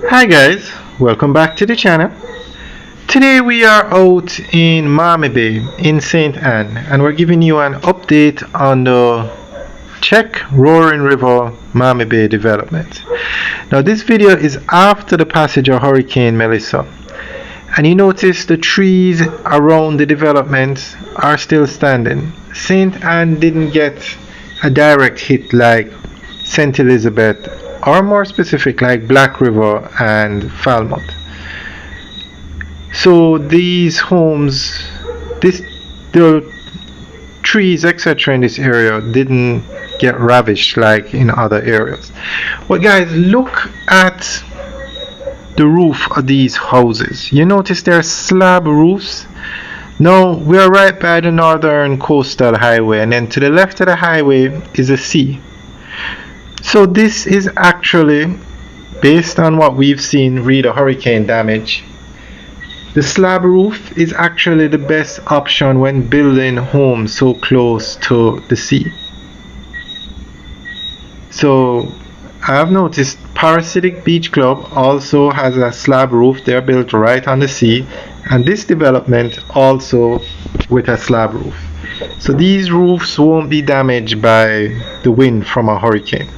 Hi guys, welcome back to the channel. Today we are out in Mammee Bay in St. Anne and we're giving you an update on the CHEC Roaring River Mammee Bay development. Now this video is after the passage of Hurricane Melissa, and you notice the trees around the development are still standing. St. Anne didn't get a direct hit like St. Elizabeth, or more specific like Black River and Falmouth. So these homes, the trees, etc. in this area didn't get ravished like in other areas. But guys, look at the roof of these houses. You notice they're slab roofs. Now we're right by the northern coastal highway, and then to the left of the highway is the sea. So this is actually, based on what we've seen read the hurricane damage, the slab roof is actually the best option when building homes so close to the sea. So I've noticed Parasitic Beach Club also has a slab roof. They're built right on the sea, and this development also with a slab roof. So these roofs won't be damaged by the wind from a hurricane.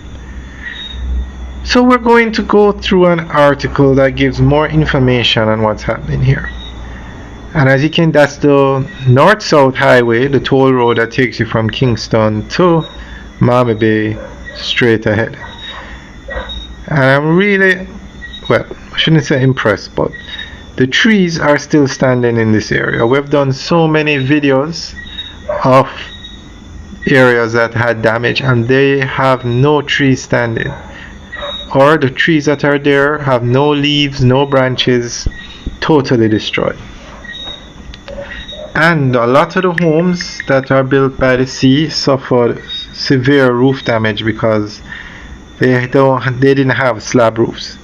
So we're going to go through an article that gives more information on what's happening here. And as you can, that's the north-south highway, the toll road that takes you from Kingston to Mammee Bay straight ahead. And I'm really, well, I shouldn't say impressed, but the trees are still standing in this area. We've done so many videos of areas that had damage and they have no trees standing, or the trees that are there have no leaves, no branches, totally destroyed. And a lot of the homes that are built by the sea suffered severe roof damage because they didn't have slab roofs.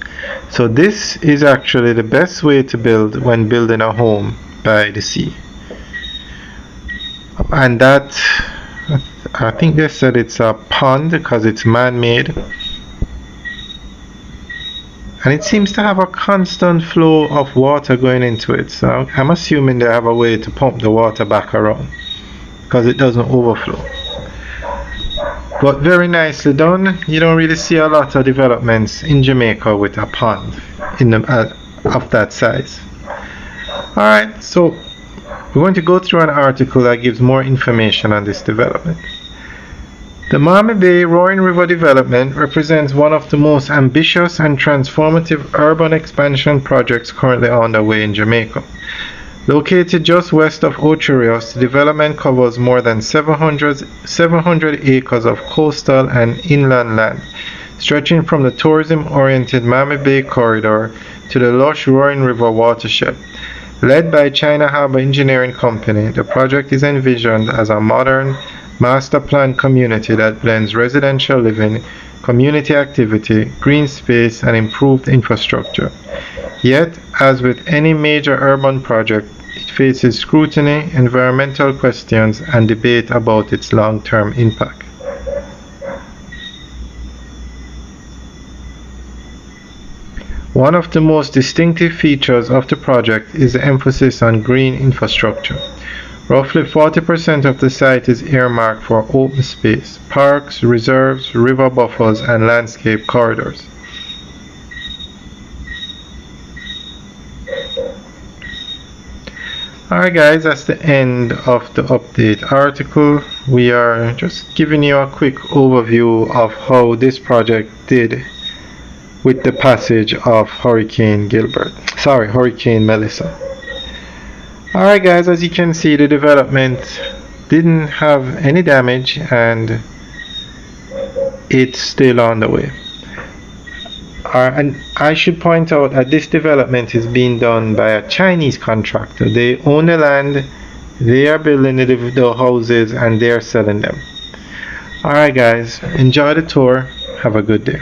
So this is actually the best way to build when building a home by the sea. And that, I think they said it's a pond because it's man-made. And it seems to have a constant flow of water going into it, so I'm assuming they have a way to pump the water back around because it doesn't overflow. But very nicely done. You don't really see a lot of developments in Jamaica with a pond in the, of that size. Alright, so we're going to go through an article that gives more information on this development. The Mammee Bay Roaring River development represents one of the most ambitious and transformative urban expansion projects currently underway in Jamaica. Located just west of Ocho Rios, the development covers more than 700 acres of coastal and inland land, stretching from the tourism-oriented Mammee Bay corridor to the lush Roaring River watershed. Led by China Harbour Engineering Company, the project is envisioned as a modern, master-planned community that blends residential living, community activity, green space, and improved infrastructure. Yet, as with any major urban project, it faces scrutiny, environmental questions, and debate about its long-term impact. One of the most distinctive features of the project is the emphasis on green infrastructure. Roughly 40% of the site is earmarked for open space, parks, reserves, river buffers, and landscape corridors. Alright guys, that's the end of the update article. We are just giving you a quick overview of how this project did with the passage of Hurricane Melissa. Alright guys, as you can see, the development didn't have any damage and it's still on the way. And I should point out that this development is being done by a Chinese contractor. They own the land, they are building the houses, and they are selling them. Alright guys, enjoy the tour, have a good day.